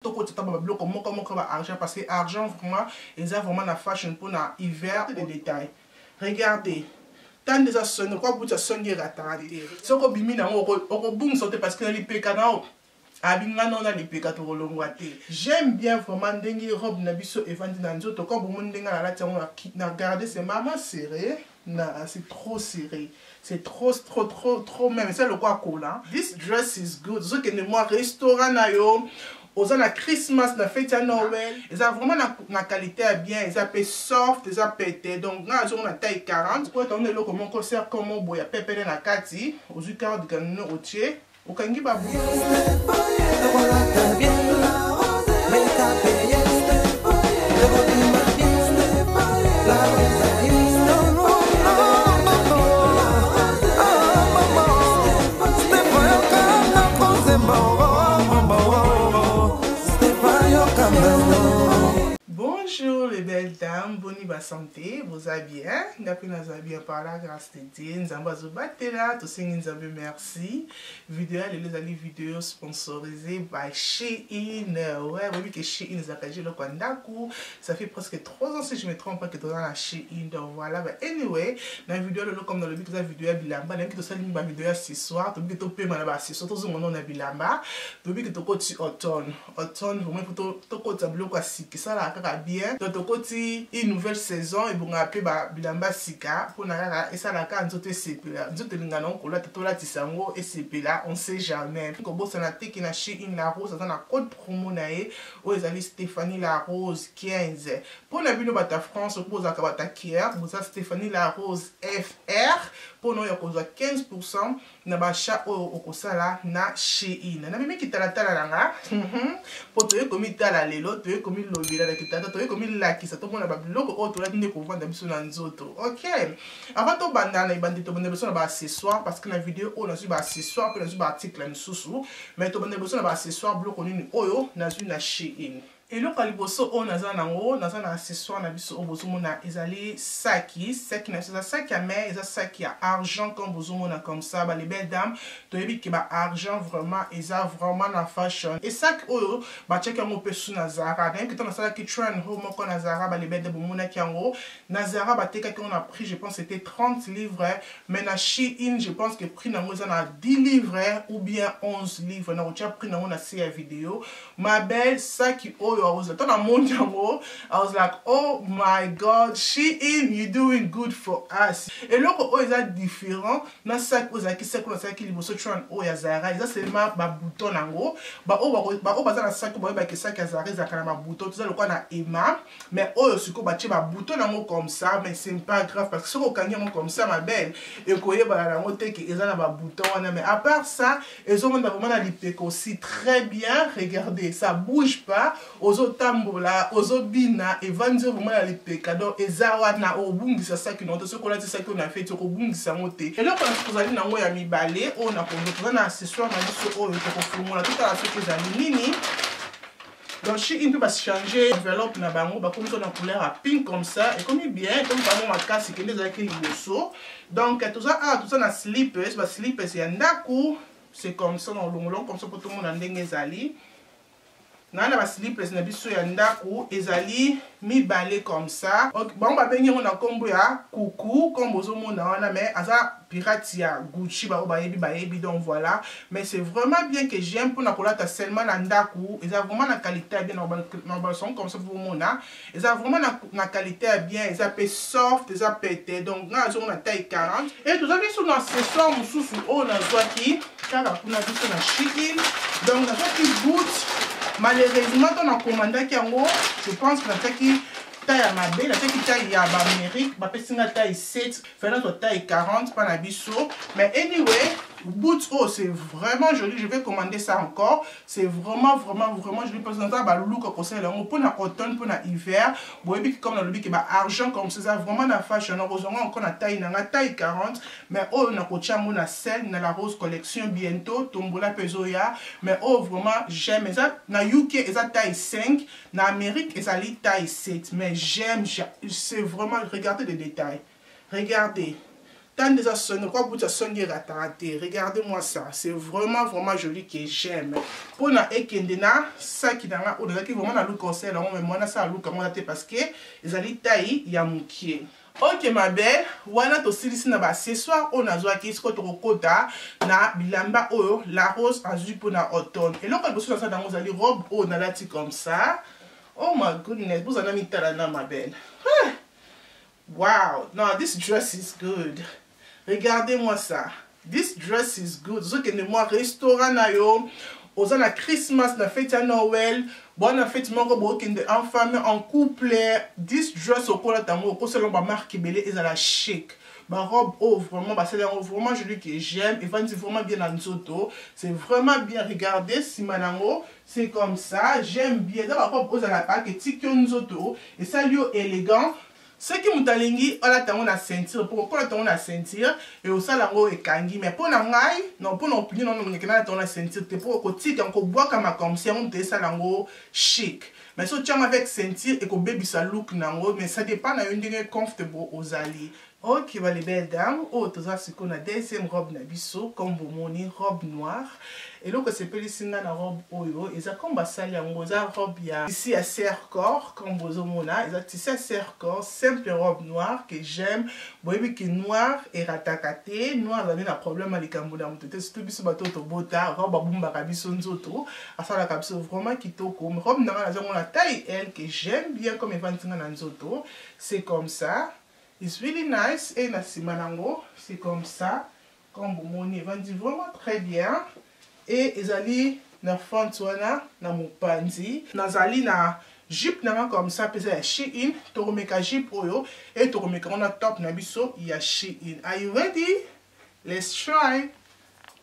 argent parce que argent vraiment ils ont vraiment la fashion pour l'hiver des détails. Regardez. Tant déjà sonné quoi pour ça sonner raté. Ce qu'on bimi na on boum sauter parce que les pécanao abinga non na les pécato longwate. J'aime bien vraiment dengue robe na biso evandi na nzoto ko bomo ndenga na lati na garder c'est maman serré. C'est trop serré. C'est trop même. C'est le quoi cola. This dress is good. Ce que moi restaurant na yo. Aux ans Christmas, la fête à Noël, ils ont vraiment la qualité bien, ils ont fait soft, ils ont pété. Donc, là, ils ont la taille 40. Pour être honnête, comme on concert, comme on boit, pépé dans la kati, aux yeux 40 de canon au tiers, au kangi babou. Bonjour les belles dames, bonne santé, vous allez bien? Nous allons bien par la grâce de Dieu. Nous allons battre là, tous nous avons merci. Vidéo, les vidéos sponsorisées by Shein. Ouais, oui que Shein nous a cagé le Kwandaku. Ça fait presque 3 ans si je me trompe pas que dans la Shein. Donc voilà, but anyway, dans la vidéo comme dans le but de la vidéo bilamba, même que tu sais une vidéo ce soir, tu peux te payer mal ce soir, tout le monde a bilamba. Tu peux que tu côté automne vraiment pour to côté tableau quoi si que ça là bien. Donc côté une nouvelle saison et bon appeler bilamba sika pour na et ça là quand nzoto sepela nzoto lingana okola totola tisango et sepela on sait jamais ko bossa na teki na Shein la rose dans la code promo na e o ezali Stéphanie la rose 15 pour na bino bata France pour za kabata kier vous ça Stéphanie la rose FR pour nous yakozwa 15% na bacha okosala na Shein na mimi kitala langa pour to komi tala lelo to komi lobela la kitata to komi la kisa to mona ba biloko o to la ndeko ko vanda biso na nzoto. OK, avant to bandana ibandi to bande biso na ba accessoire parce que la vidéo on a su ba accessoire pour na su ba article na susu mais to bande biso na ba accessoire bloco nini oyo na su na Shein. Et le caliboso on a un accessoire na biso obozomona ezali saki na saki à main eza saki à argent comme bozomona comme ça ba les belles dames to yebi ke ba argent vraiment eza vraiment na fashion et sac oyo ba check yango pe su na Zara rien que ton sala ki trend ho moko na Zara ba les belles de bomona ki yango na Zara ba teka ki on a pris je pense c'était 30 livres mais na Shein je pense que prix na moza na 10 livres ou bien 11 livres na ocha prix na on a série vidéo ma belle saki oyo I was like, oh my god, Shein, you doing good for us. Et là, ils sont différents. Dans sac, ils ont sac qui sont trend au Zara. Ils ont seulement ba bouton nango. Ba bazana sac ba ba sac Zara, ils ont ba bouton. Tout ça le quoi na Emma. Mais oh suko ba ba bouton nango comme ça, mais c'est pas grave parce que si on kangi comme ça ma belle, et koye ba nango te que ils ont ba bouton mais à part ça, ils ont vraiment la lipeko aussi très bien. Regardez, ça bouge pas. Ozotambola, ozobina, et vanzo vraiment la lipekado, et zawana, obungisa saki non, ce qu'on a dit ça qu'on a fait, obungisa mote. Et là, quand vous allez dans le mi balai, on a pour un accessoire, on a dit ce qu'on a tout à la suite que vous nini. Donc, Shein peut changer l'enveloppe na bango, comme ça dans couleur à pink comme ça, et comme bien, comme ça, on va casser que les acquis bosso. Donc, tout ça na slippers, slippers, c'est un daku, c'est comme ça dans long, comme ça pour tout le monde en dengezali. Nana ba slippers na biso ya ndako ezali mi balé comme ça. Bon ba bengi on a combo ya coucou comme bozomona wana mais aza pirate ya Gucci ba yebi donc voilà. Mais c'est vraiment bien que j'aime pour na kolata seulement na ndako, eza vraiment na qualité bien na son comme ça pour mona. Eza vraiment na qualité bien, eza pe soft, eza pété. Donc na on a taille 40 et tout ça biso na accessoire mususu on a zwaki kala kuna biso na Shein. Donc na zwaki boots. Malheureusement, on a commandé je pense que la taille à ma belle, la taille à l'Amérique, la taille 7, la taille 40, pas la biseau. Mais anyway, boots, oh, c'est vraiment joli. Je vais commander ça encore. C'est vraiment joli. Parce que dans le look comme ça, pour l'automne, pour l'hiver, comme dans le look, argent comme ça, vraiment la fashion. Heureusement, encore la taille 40. Mais oh, on a coaché à celle dans la rose collection bientôt. Tombola pesoya. Mais oh, vraiment, j'aime. Na UK, c'est taille 5. Na Amérique, c'est taille 7. Mais j'aime. C'est vraiment, regardez les détails. Regardez. tant déjà sonné, quoi bout de sonner raté. Regardez-moi ça, c'est vraiment joli que j'aime. Pour na ekendena, ça qui dans la, ou qui vraiment na look conseil, mais moi na ça look comme on parce que ils allaient tailler ya mukie. Ok ma belle, wana to silisi na ba ce soir on a zoa ki sko to kota na bilamba oyo la rose azui pour na automne. Et là quand vous ça dans vous allez robe o na lati comme ça. Oh my goodness, vous en avez mis talana ma belle. Wow, no, this dress is good. Regardez-moi ça. This dress is good. Zo que moi restaurant na yo, aux na Christmas, na fête à Noël, bonne fête mon robo kende en famille en couple. This dress au cola tango, au selon ba marque belé et la chic. Ma robe oh vraiment bah c'est vraiment joli que j'aime et vraiment bien en zoto. C'est vraiment bien regardez si manango, c'est comme ça, j'aime bien. Dans ma robe aux la pas que tikyon zoto et ça lui élégant. Ce qui mutalingi ala tango na ceinture pour la tango na ceinture et au salango et kangi mais pour na ngai non pour non plus non ngekena tango na ceinture te pour ko tika ko bois comme si on te salango chic mais so tiens avec ceinture et ko baby sa look nango mais ça dépend na une comfortable aux alliés. Ok, bah les belles dames, oh, tout ça c'est qu'on a deuxième robe nabiso, comme vous montrez, robe noire. Et donc c'est plus ici la robe oyo, et ça comme bah ça la robe ya ici à serre-corps, comme vous mona, et ça ici à serre-corps, simple robe noire que j'aime, boyebi qui noir et ratakate, noir ça n'a problème avec camboda mutete, surtout biso bato to bota, robe abumba kabiso nzoto, à ça la kabiso vraiment kitoko, robe nanga la taille elle que j'aime bien comme evantinga na nzoto, c'est comme ça. It's really nice et na simanango c'est comme ça comme vous montrez vendi vraiment très bien et ezali na fantwana na mopanzi nazali na jupe nanga comme ça pesa ya Shein to remeka jupe oyo et to remeka on a top na biso ya Shein. Are you ready? Let's try.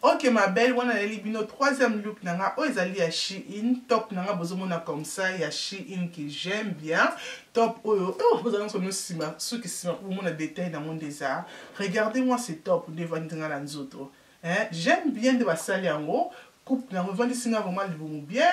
Ok ma belle, on a libino troisième look nanga o ezali ya Shein, top nanga bozomona comme ça ya Shein que j'aime bien. Top oyo, oh vous allez nous sima, ceux qui sima pour mon détail dans mon désert. Regardez-moi ces top devant nanga la nzoto. Hein, j'aime bien de basali yango. Coupe na revendre singa vraiment bien,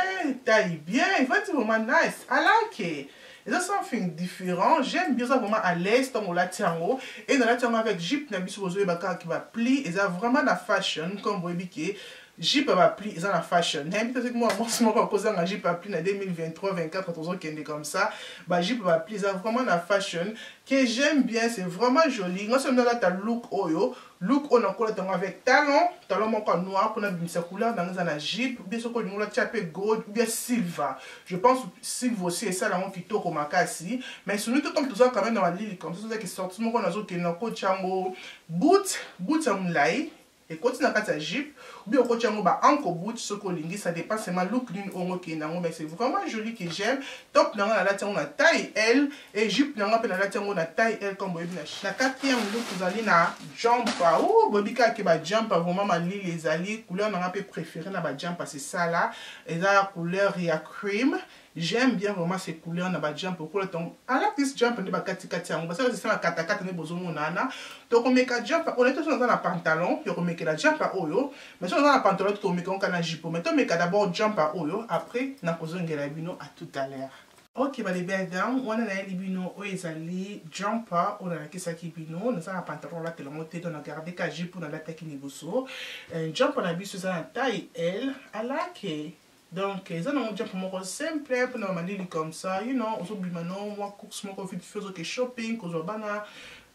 taille bien, il va être vraiment nice. I like it. It's something différent. J'aime bien ça vraiment à l'aise dans la tiango. Et dans la tiango avec Jeep na biso bozo baka qui va pli. Et ça vraiment la fashion comme vous voyez que Jeep va pli. Et ça la fashion. N'importe que moi c'est moi cause un Jeep va pli na 2023 24 30 qui est comme ça. Bah Jeep va pli. Ça vraiment la fashion que j'aime bien. C'est vraiment joli. Non seulement là ta look oyo. Look on a encore avec talon mon noir pour une couleur dans un Jeep ou bien ce qu'on a tapé gold ou bien silver. Je pense silver aussi et ça là on qui toque au macassi mais sur nous comme tout ça quand même dans la ligne comme ça qui sorti mon qu'on a autres qui n'a pas chango boot en light et continue à faire Jeep ou bien au chango ba encore boot ce qu'on lingi ça dépend seulement look d'une ongo qui n'a mais c'est vraiment joli que j'aime top dans la on a taille L et Jeep dans la on a taille L comme vous voyez la quatrième look vous allez na jumper oh bobika qui ba jumper vraiment ma li les alliés couleur n'a pas préféré na ba jumper c'est ça là et la couleur ya cream. J'aime bien vraiment ces couleurs na ba jumper pour le temps à la petite jumper ne ba kati yango parce que c'est ma kata ne bozo monana donc on met ka jumper on est tous dans un pantalon puis on met la jumper oyo mais si on a un pantalon tout on met on a jupe mais on met d'abord jumper oyo après na kozongela bino à tout à l'heure. Ok, bah les belles dames, on a les bino o ezali jumper, on a la kisa ki bino, on a un pantalon là que l'on monte on a gardé ka jupe on a la teki ni boso. Jumper on a biso ça la taille L, à la que donc ils ont un jumper mon simple pour nous manier comme ça, you know, on s'oublie maintenant moi course mon confit faire que shopping, qu'on soit bana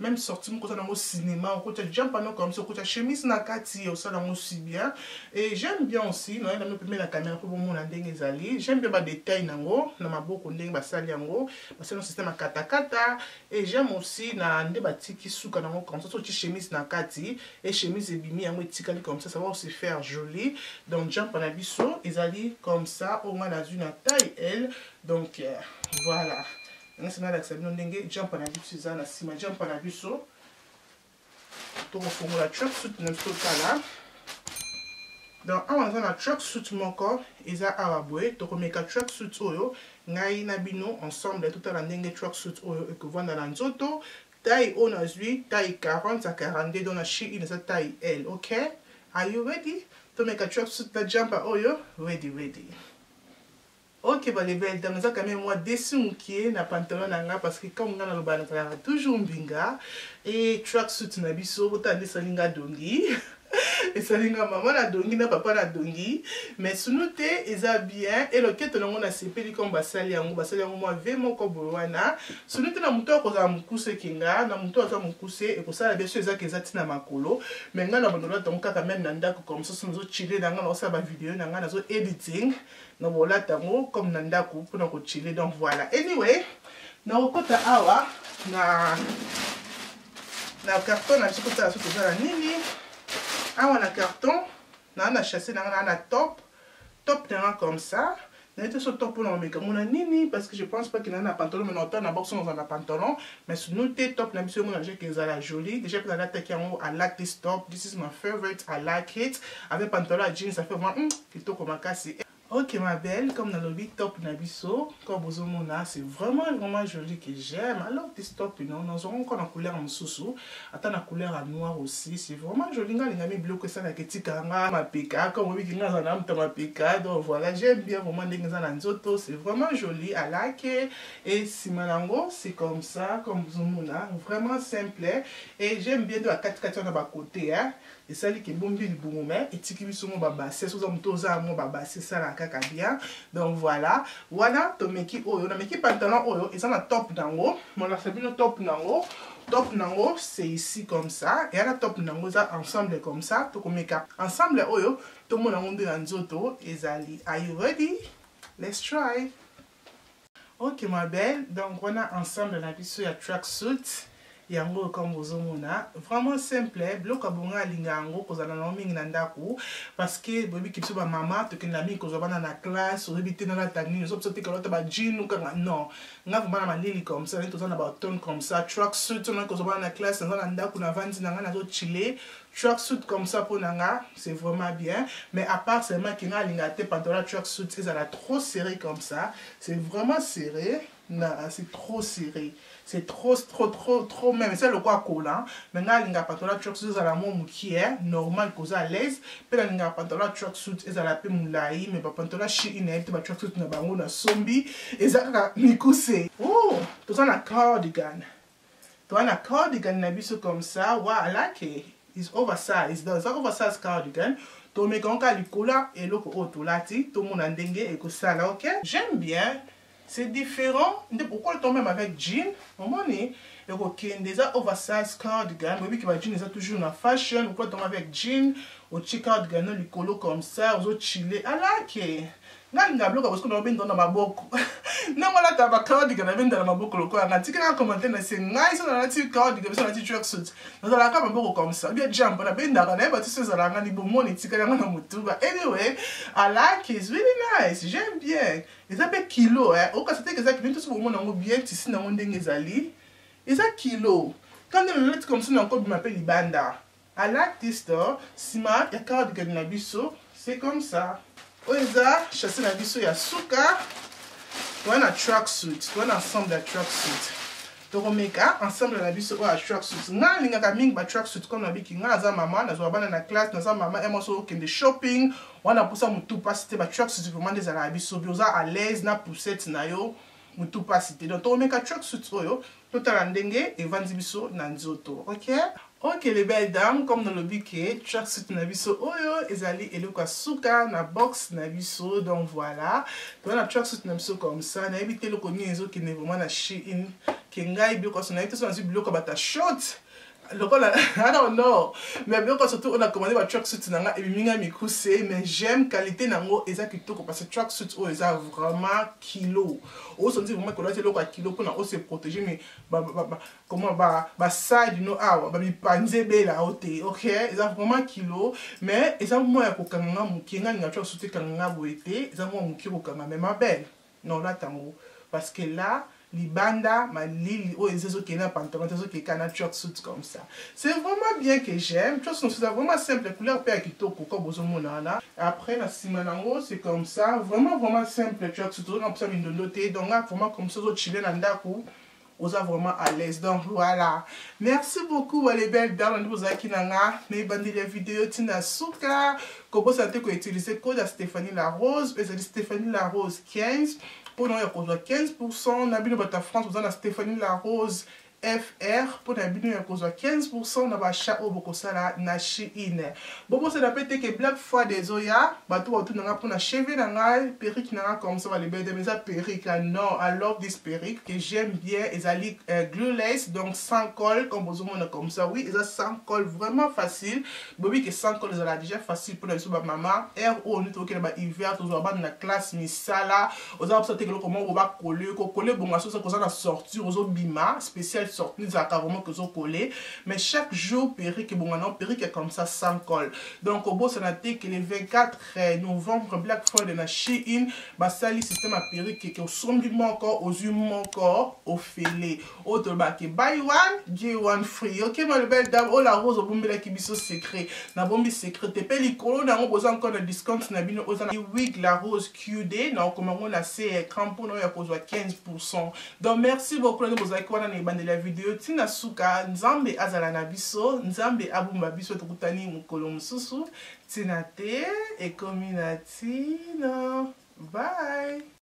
même sortir mon côté dans le cinéma, on côté jumper non comme ça, côté chemise na kati, ça là aussi bien et j'aime bien aussi, non, il a me permis la caméra pour mon andeng ezali, j'aime bien ba détail nango, na maboko ndeng ba sali yango, parce que le système a kata kata et j'aime aussi na ndé ba tiki suka nango comme ça, sorti chemise na kati et chemise ebimi yango etikali comme ça va aussi faire joli. Donc jumper na biso ezali comme ça, au moins dans une taille L, donc voilà. C'est là que ça nous dengue jump na biso na sima jump na biso to ko fongola truck suit na biso kala donc avant na truck suit moko eza arabwe to ko meka truck suit oyo ngai na bino ensemble tout à la dengue truck suit oyo et que vendre na nzoto taille on a zui taille 40 à 42 dans la Shein eza taille L. OK, are you ready to make a truck suit na jumper oyo? Ready. Ok, bah les belles dames, ça quand même moi déçu qui est na pantalon nanga parce que comme on a le ban toujours mbinga et tracksuit na biso bota desalinga dongi. Et ça linga maman na dongi na papa na dongi mais sunute eza bien et le keto nango na sepeli comme basali yango moi vraiment ko bolwana sunute na muto ko za mukuse kinga na muto za mukuse et ko sala beso eza keza tina makolo mais nga na bandola donc kaka même na ndako comme ça nous chiller nanga na sa ba vidéo nanga na zo editing na bola tango comme na ndako pour na ko chiller donc voilà anyway na okota awa na carton na chikota la soto za nini. Ah, on a carton, on a chassé dans un top comme ça. On a été sur top pour nous, comme on a nini, parce que je pense pas qu'il y a un pantalon, mais on a un boxon dans un pantalon. Mais sur nous, top, on a mis sur mon que c'est la jolie. Déjà, pour la attaquer en haut, I like this top. This is my favorite, I like it. Avec pantalon à jeans, ça fait vraiment plutôt comme un casse. Ok ma belle, comme dans le lobby top Nabiso, comme vous avez c'est vraiment joli que j'aime. Alors this top, nous aurons encore la couleur en sous-sous, attends la couleur en noir aussi, c'est vraiment joli. Nous avons mis bleu que ça na keti kanga ma peka, comme vous voyez nous avons ma peka, donc voilà j'aime bien vraiment les gens c'est vraiment joli, I like it. Et si malango c'est comme ça, comme vous avez vraiment simple et j'aime bien de la 4x4 à bas côté hein. Et ça qui est bon bien bon mais et tiki biso mo baba c'est sous amtoza mo baba c'est ça la kaka bien donc voilà to meki oyo na meki pantalon oyo et ça na top nango mon la c'est bien top nango c'est ici comme ça et la top nango ça ensemble comme ça to komeka ensemble oyo to mo nango de nzoto ezali are you ready let's try. Ok ma belle donc on a ensemble la biso ya tracksuit yango comme vous omona vraiment simple bloc abonga lingango kozala na mingi na ndako parce que bobi kipso ba mama to kena mi kozobana na classe obité na la tani zo pso te kalota ba jean ou kanga non nga vraiment na malili comme ça to na ba ton comme ça tracksuit na kozobana na classe na ndako na vandi na nga na zo chiller tracksuit comme ça pour nanga c'est vraiment bien mais à part seulement que nga linga te pantalon tracksuit ça la trop serré comme ça c'est vraiment serré non c'est trop serré. C'est trop même c'est le quoi cola maintenant linga pantalon tracksuit ça la mon qui est normal que ça à l'aise puis linga pantalon tracksuit ça la pe moulai mais pas pantalon chine et pas tracksuit na bango na sombi et ça ka mikuse oh tout ça na cardigan na biso comme ça wow I like it it's oversized it's oversized cardigan to me quand ka likola et loko otulati tout mon ndenge et que ça là OK j'aime bien. C'est différent. Pourquoi le tombe même avec jean? Au moment et ok, déjà oversize cardigan. Mais qui va jean, c'est toujours une fashion. Pourquoi le tombe avec jean? Au petit cardigan, le colo comme ça, aux autres chillés. Ah là, ok. Là, il y a un bloc parce qu'on a bien dans ma boucle. Non, voilà, tu as un cardigan, on a bien dans ma boucle. On a dit qu'il y a un commentaire, c'est nice, on a dit cardigan, on a dit tracksuit. Nous allons faire un peu comme ça. Bien jump, on a bien dans la mais tu sais, on a dit bon, on est dit qu'il y a un moutou. Anyway, I like it, it's really nice. J'aime bien. Ils appellent kilo, hein. Au cas c'était que ça qui vient tout ce moment on bien ici dans mon dengezali. Ils appellent kilo. Quand on le met comme ça, on encore m'appelle Libanda. I like this store. Sima, ya cardigan na biso, c'est comme ça. Oza, chasser na biso ya suka. Tu as un tracksuit, tu as un ensemble de tracksuit. Donc on met ensemble na biso ya tracksuit. Nga linga ka mingi ba tracksuit comme na biki nga za mama na zo bana na classe na za mama et moi so kende shopping. On a pour ça mutu pas c'était ba tracksuit vraiment des ala biso bioza à l'aise na poussette na yo mutu pas c'était. Donc on met ka tracksuit oyo total ndenge et vandi biso na nzoto. OK? Ok les belles dames, comme dans le biquet, tracksuit na biso oyo ezali eloko suka na box na biso donc voilà. Donc na tracksuit na biso comme ça, na éviter le connu ezo qui n'est vraiment na Shein, kengai bioko so na éviter so na bioko bata short. I don't know. Mais bien quand surtout on a commandé ma tracksuit nanga et minga mikuse mais j'aime qualité nango eza kitoko parce que tracksuit o eza vraiment kilo. On se dit vraiment que là c'est le quoi kilo pour on se protéger mais comment side no awa ba mi panze be la haute. OK, eza vraiment kilo mais eza moi ya kokanga mukinga nga tracksuit kanga boete, eza moi muki kokanga mais ma belle. Non là tango parce que là Libanda, ma lili, oh, ils ont un pantalon, ils ont un tracksuit comme ça. C'est vraiment bien que j'aime. C'est vraiment simple, couleur père qui toque comme vous avez. Après, la simanango, c'est comme ça. Vraiment simple, tracksuit. On a besoin d'une note. Donc, vraiment comme ça, chiller dans le vous êtes vraiment à l'aise. Donc voilà, merci beaucoup les belles dames vous avez qui nanga mais bandi les vidéos tina souka comment ça te utiliser code à Stéphanie Larose et c'est Stéphanie Larose 15 pour nous il y a 15% n'a bien votre France vous avez Stéphanie Larose FR pour la bino ya kozwa 15% na ba chat au bokosala na Shein. Bon c'est la pété que Black Friday zoya bato autour na pour na cheveux na ngai perruque na comme ça les belles mais ça perruque non I love this perruque que j'aime bien ezali glueless donc sans colle comme vous monde comme ça oui ça sans colle vraiment facile bobi que sans colle ça déjà facile pour les ba maman RO nous to que ba hiver toujours ba na classe misala aux a observé que comment on va coller bon ça ça na sortir aux bima spécial sorti nous avons vraiment que sont collés mais chaque jour perruque bon non perruque est comme ça sans colle donc au beau ça n'a été que le 24 novembre Black Friday na Shein bah ça le système à perruque qui au sombre encore aux yeux encore au fêlé autre bah que buy one get one free ok ma belle dame oh la rose au bombe là qui biso secret na bombe secret te peli colo na on besoin encore de discount na bino aux wig la rose QD na comment on a c'est crampon na ya cause 15% donc merci beaucoup de vous avoir na bandela video tina suka nzambe azala na biso nzambe abumba biso tokutani mukolo mususu tina te e kominatina bye.